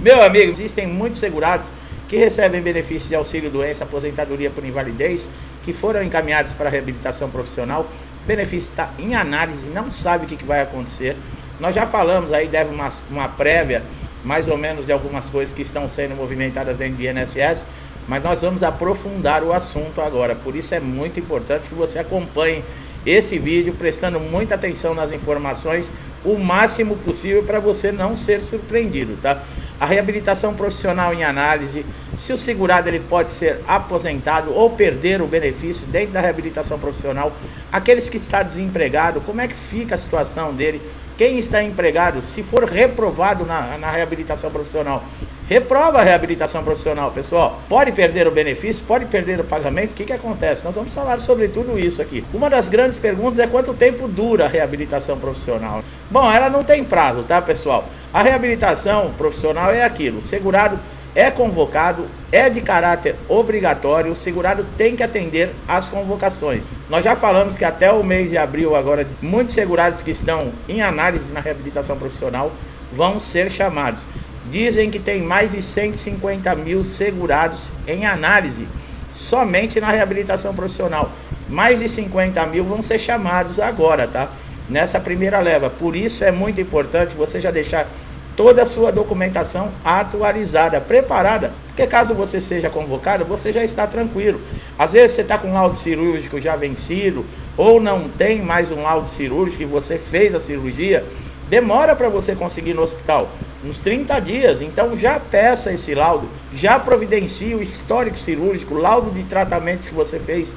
Meu amigo, existem muitos segurados que recebem benefícios de auxílio-doença, aposentadoria por invalidez, que foram encaminhados para a reabilitação profissional. O benefício está em análise, não sabe o que vai acontecer. Nós já falamos aí, deve uma prévia, mais ou menos, de algumas coisas que estão sendo movimentadas dentro do INSS, mas nós vamos aprofundar o assunto agora. Por isso é muito importante que você acompanhe esse vídeo, prestando muita atenção nas informações, o máximo possível, para você não ser surpreendido, tá? A reabilitação profissional em análise, se o segurado ele pode ser aposentado ou perder o benefício dentro da reabilitação profissional, aqueles que estão desempregados, como é que fica a situação dele? Quem está empregado, se for reprovado na reabilitação profissional, reprova a reabilitação profissional, pessoal. Pode perder o benefício, pode perder o pagamento. O que acontece? Nós vamos falar sobre tudo isso aqui. Uma das grandes perguntas é quanto tempo dura a reabilitação profissional. Bom, ela não tem prazo, tá, pessoal? A reabilitação profissional é aquilo. O segurado é convocado, é de caráter obrigatório, o segurado tem que atender às convocações. Nós já falamos que até o mês de abril agora, muitos segurados que estão em análise na reabilitação profissional vão ser chamados. Dizem que tem mais de 150 mil segurados em análise, somente na reabilitação profissional. Mais de 50 mil vão ser chamados agora, tá? Nessa primeira leva. Por isso é muito importante você já deixar toda a sua documentação atualizada, preparada, porque caso você seja convocado, você já está tranquilo. Às vezes você está com um laudo cirúrgico já vencido, ou não tem mais um laudo cirúrgico e você fez a cirurgia, demora para você conseguir no hospital, uns 30 dias, então já peça esse laudo, já providencie o histórico cirúrgico, laudo de tratamentos que você fez,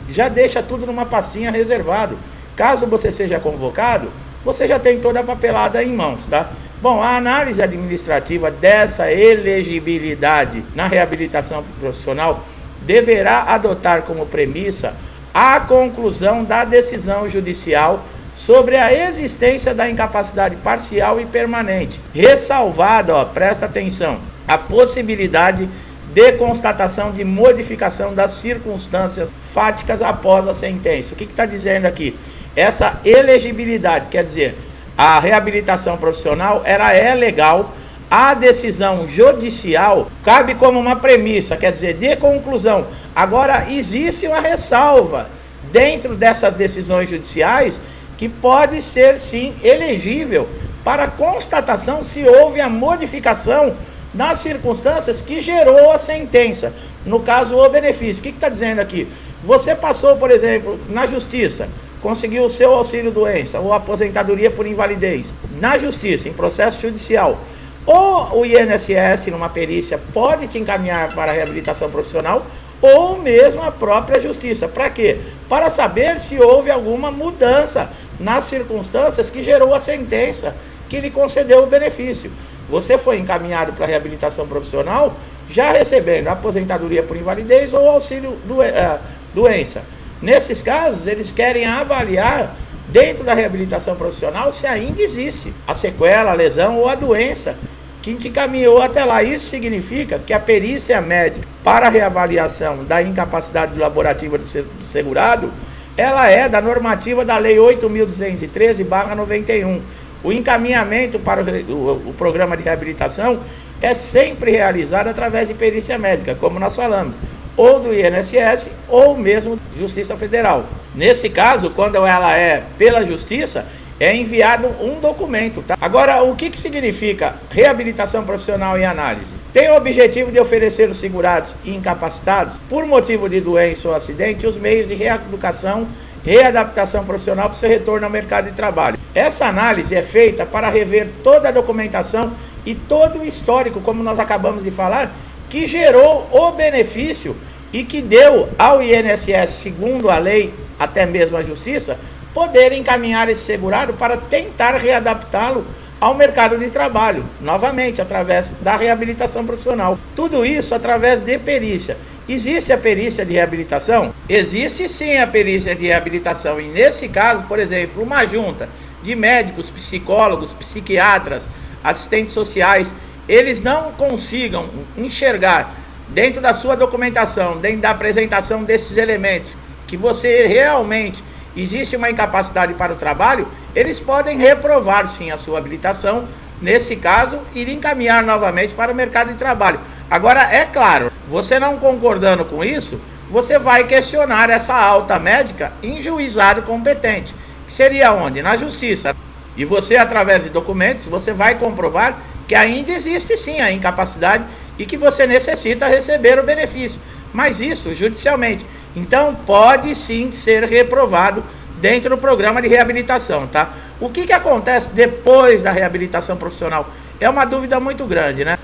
já deixa tudo numa pastinha reservado. Caso você seja convocado, você já tem toda a papelada em mãos, tá? Bom, a análise administrativa dessa elegibilidade na reabilitação profissional deverá adotar como premissa a conclusão da decisão judicial sobre a existência da incapacidade parcial e permanente, ressalvada, presta atenção, a possibilidade de constatação de modificação das circunstâncias fáticas após a sentença. O que está dizendo aqui? Essa elegibilidade, quer dizer, a reabilitação profissional, ela é legal, a decisão judicial cabe como uma premissa, quer dizer, de conclusão. Agora, existe uma ressalva dentro dessas decisões judiciais que pode ser, sim, elegível para constatação se houve a modificação nas circunstâncias que gerou a sentença, no caso, o benefício. O que está dizendo aqui? Você passou, por exemplo, na justiça, conseguiu o seu auxílio-doença ou aposentadoria por invalidez, na justiça, em processo judicial, ou o INSS, numa perícia, pode te encaminhar para a reabilitação profissional, ou mesmo a própria justiça. Para quê? Para saber se houve alguma mudança nas circunstâncias que gerou a sentença que lhe concedeu o benefício. Você foi encaminhado para a reabilitação profissional já recebendo aposentadoria por invalidez ou auxílio-doença. Nesses casos, eles querem avaliar dentro da reabilitação profissional se ainda existe a sequela, a lesão ou a doença que te encaminhou até lá. Isso significa que a perícia médica para a reavaliação da incapacidade laborativa do segurado, ela é da normativa da Lei 8.213/91. O encaminhamento para o programa de reabilitação é sempre realizado através de perícia médica, como nós falamos, ou do INSS ou mesmo Justiça Federal. Nesse caso, quando ela é pela Justiça, é enviado um documento, tá? Agora, o que significa reabilitação profissional em análise? Tem o objetivo de oferecer aos segurados e incapacitados, por motivo de doença ou acidente, os meios de reeducação, readaptação profissional para o seu retorno ao mercado de trabalho. Essa análise é feita para rever toda a documentação e todo o histórico, como nós acabamos de falar, que gerou o benefício e que deu ao INSS, segundo a lei, até mesmo a Justiça, poder encaminhar esse segurado para tentar readaptá-lo ao mercado de trabalho, novamente, através da reabilitação profissional. Tudo isso através de perícia. Existe a perícia de reabilitação? Existe sim a perícia de reabilitação, e nesse caso, por exemplo, uma junta de médicos, psicólogos, psiquiatras, assistentes sociais, eles não consigam enxergar dentro da sua documentação, dentro da apresentação desses elementos, que você realmente existe uma incapacidade para o trabalho, eles podem reprovar sim a sua habilitação, nesse caso, ir encaminhar novamente para o mercado de trabalho. Agora, é claro, você não concordando com isso, você vai questionar essa alta médica em juizado competente, que seria onde? Na justiça. E você, através de documentos, você vai comprovar que ainda existe sim a incapacidade e que você necessita receber o benefício. Mas isso judicialmente. Então pode sim ser reprovado dentro do programa de reabilitação, tá? O que acontece depois da reabilitação profissional? É uma dúvida muito grande, né?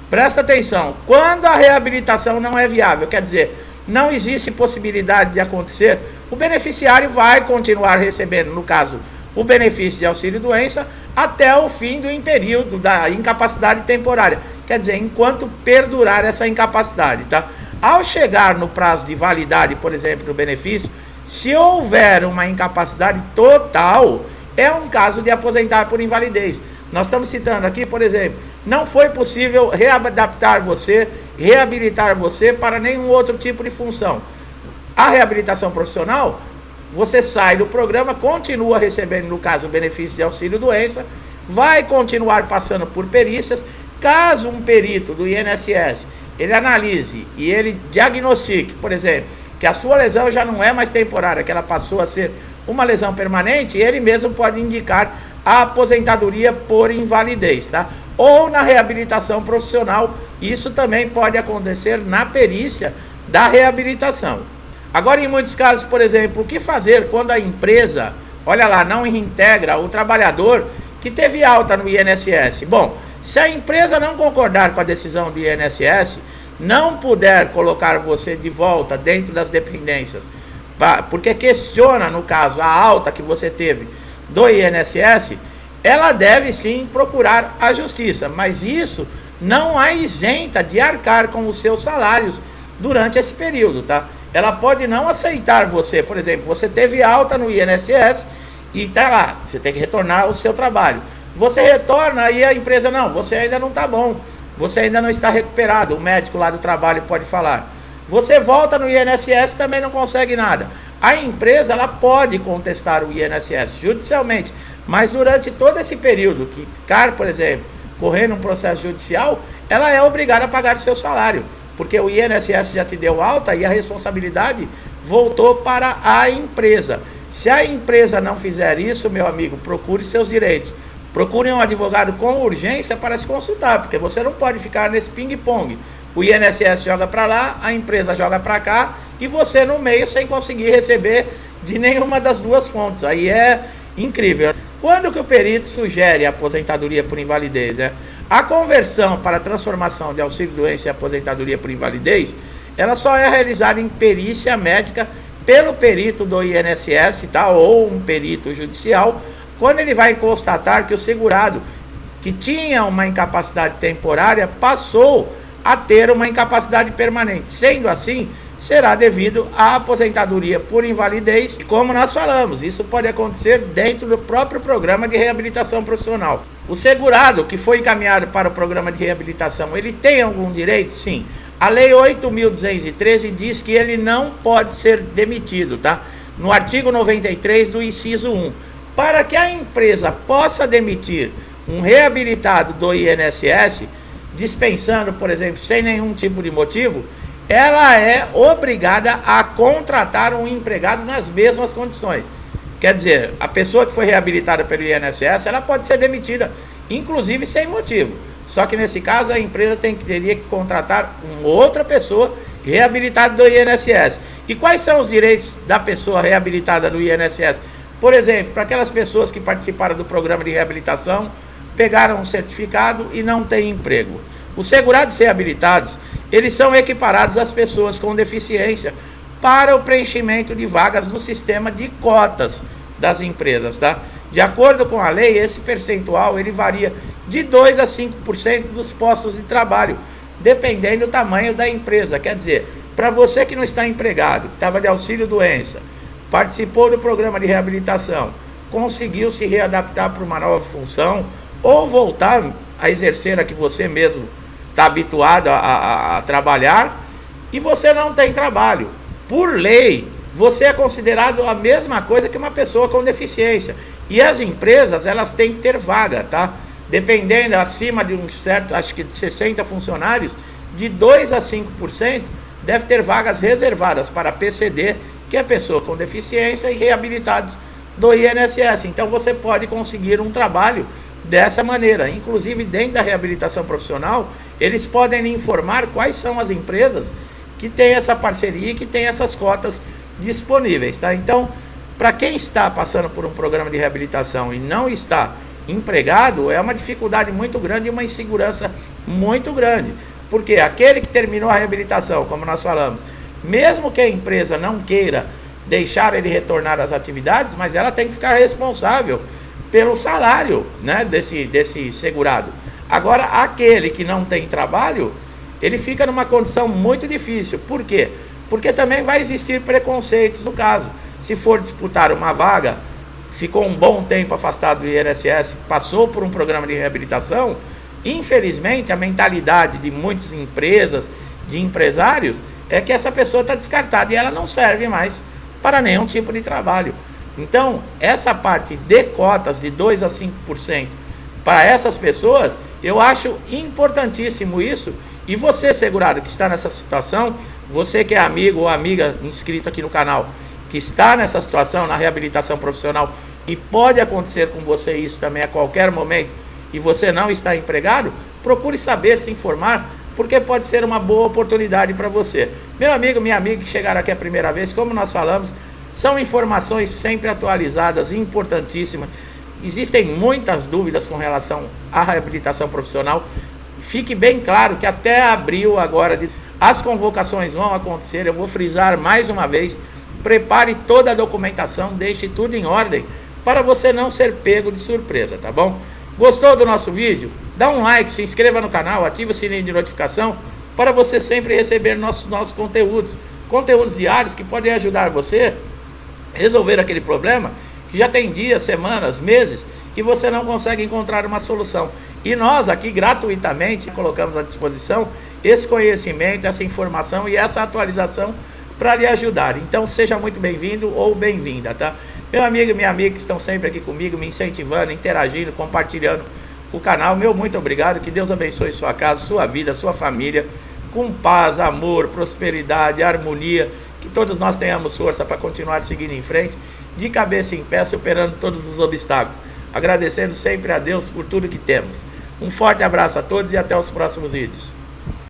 Presta atenção, quando a reabilitação não é viável, quer dizer, não existe possibilidade de acontecer, o beneficiário vai continuar recebendo, no caso, o benefício de auxílio-doença até o fim do período da incapacidade temporária. Quer dizer, enquanto perdurar essa incapacidade, tá? Ao chegar no prazo de validade, por exemplo, do benefício, se houver uma incapacidade total, é um caso de aposentar por invalidez. Nós estamos citando aqui, por exemplo, não foi possível readaptar você, reabilitar você para nenhum outro tipo de função. A reabilitação profissional, você sai do programa, continua recebendo, no caso, o benefício de auxílio-doença, vai continuar passando por perícias. Caso um perito do INSS, ele analise e ele diagnostique, por exemplo, que a sua lesão já não é mais temporária, que ela passou a ser uma lesão permanente, ele mesmo pode indicar a aposentadoria por invalidez, tá? Ou na reabilitação profissional, isso também pode acontecer na perícia da reabilitação. Agora, em muitos casos, por exemplo, o que fazer quando a empresa, olha lá, não reintegra o trabalhador que teve alta no INSS? Bom, se a empresa não concordar com a decisão do INSS, não puder colocar você de volta dentro das dependências, porque questiona, no caso, a alta que você teve do INSS, ela deve sim procurar a justiça, mas isso não a isenta de arcar com os seus salários durante esse período, tá? Ela pode não aceitar você, por exemplo, você teve alta no INSS e tá lá, você tem que retornar ao seu trabalho. Você retorna e a empresa, não, você ainda não está bom, você ainda não está recuperado, o médico lá do trabalho pode falar. Você volta no INSS e também não consegue nada. A empresa, ela pode contestar o INSS judicialmente, mas durante todo esse período que ficar, por exemplo, correndo um processo judicial, ela é obrigada a pagar o seu salário, porque o INSS já te deu alta e a responsabilidade voltou para a empresa. Se a empresa não fizer isso, meu amigo, procure seus direitos. Procure um advogado com urgência para se consultar, porque você não pode ficar nesse ping-pong. O INSS joga para lá, a empresa joga para cá e você no meio sem conseguir receber de nenhuma das duas fontes. Aí é incrível. Quando que o perito sugere a aposentadoria por invalidez? A conversão para a transformação de auxílio-doença e aposentadoria por invalidez, ela só é realizada em perícia médica pelo perito do INSS, tá? Ou um perito judicial, quando ele vai constatar que o segurado que tinha uma incapacidade temporária passou a ter uma incapacidade permanente. Sendo assim, será devido à aposentadoria por invalidez. E como nós falamos, isso pode acontecer dentro do próprio programa de reabilitação profissional. O segurado que foi encaminhado para o programa de reabilitação, ele tem algum direito? Sim. A Lei 8.213 diz que ele não pode ser demitido, tá? No artigo 93 do inciso 1. Para que a empresa possa demitir um reabilitado do INSS, dispensando, por exemplo, sem nenhum tipo de motivo, ela é obrigada a contratar um empregado nas mesmas condições. Quer dizer, a pessoa que foi reabilitada pelo INSS, ela pode ser demitida, inclusive sem motivo. Só que nesse caso a empresa teria que contratar uma outra pessoa reabilitada do INSS. E quais são os direitos da pessoa reabilitada do INSS? Por exemplo, para aquelas pessoas que participaram do programa de reabilitação, pegaram um certificado e não têm emprego. Os segurados reabilitados, eles são equiparados às pessoas com deficiência para o preenchimento de vagas no sistema de cotas das empresas, tá? De acordo com a lei, esse percentual ele varia de 2 a 5% dos postos de trabalho, dependendo do tamanho da empresa. Quer dizer, para você que não está empregado, estava de auxílio-doença, participou do programa de reabilitação, conseguiu se readaptar para uma nova função ou voltar a exercer a que você mesmo está habituado a trabalhar e você não tem trabalho. Por lei, você é considerado a mesma coisa que uma pessoa com deficiência. E as empresas, elas têm que ter vaga, tá? dependendo, acima de um certo, acho que de 60 funcionários, de 2 a 5% deve ter vagas reservadas para PCD, que é pessoa com deficiência, e reabilitados do INSS. Então você pode conseguir um trabalho dessa maneira. Inclusive, dentro da reabilitação profissional, eles podem lhe informar quais são as empresas que têm essa parceria e que têm essas cotas disponíveis, tá? Então, para quem está passando por um programa de reabilitação e não está empregado, é uma dificuldade muito grande e uma insegurança muito grande. Porque aquele que terminou a reabilitação, como nós falamos, mesmo que a empresa não queira deixar ele retornar às atividades, mas ela tem que ficar responsável pelo salário, né, desse segurado. Agora, aquele que não tem trabalho, ele fica numa condição muito difícil. Por quê? Porque também vai existir preconceitos no caso. Se for disputar uma vaga, ficou um bom tempo afastado do INSS, passou por um programa de reabilitação, infelizmente a mentalidade de muitas empresas, de empresários, é que essa pessoa está descartada e ela não serve mais para nenhum tipo de trabalho. Então, essa parte de cotas de 2 a 5% para essas pessoas, eu acho importantíssimo isso. E você, segurado, que está nessa situação, você que é amigo ou amiga inscrito aqui no canal, que está nessa situação, na reabilitação profissional, e pode acontecer com você isso também a qualquer momento, e você não está empregado, procure saber, se informar, porque pode ser uma boa oportunidade para você. Meu amigo, minha amiga que chegaram aqui a primeira vez, como nós falamos, são informações sempre atualizadas, importantíssimas. Existem muitas dúvidas com relação à reabilitação profissional. Fique bem claro que até abril agora, as convocações vão acontecer. Eu vou frisar mais uma vez, prepare toda a documentação, deixe tudo em ordem, para você não ser pego de surpresa, tá bom? Gostou do nosso vídeo? Dá um like, se inscreva no canal, ative o sininho de notificação, para você sempre receber nossos conteúdos. Conteúdos diários que podem ajudar você a resolver aquele problema que já tem dias, semanas, meses, e você não consegue encontrar uma solução. E nós aqui gratuitamente colocamos à disposição esse conhecimento, essa informação e essa atualização para lhe ajudar. Então seja muito bem-vindo ou bem-vinda, tá? Meu amigo e minha amiga que estão sempre aqui comigo, me incentivando, interagindo, compartilhando o canal, meu muito obrigado. Que Deus abençoe sua casa, sua vida, sua família, com paz, amor, prosperidade, harmonia. Que todos nós tenhamos força para continuar seguindo em frente, de cabeça em pé, superando todos os obstáculos. Agradecendo sempre a Deus por tudo que temos. Um forte abraço a todos e até os próximos vídeos.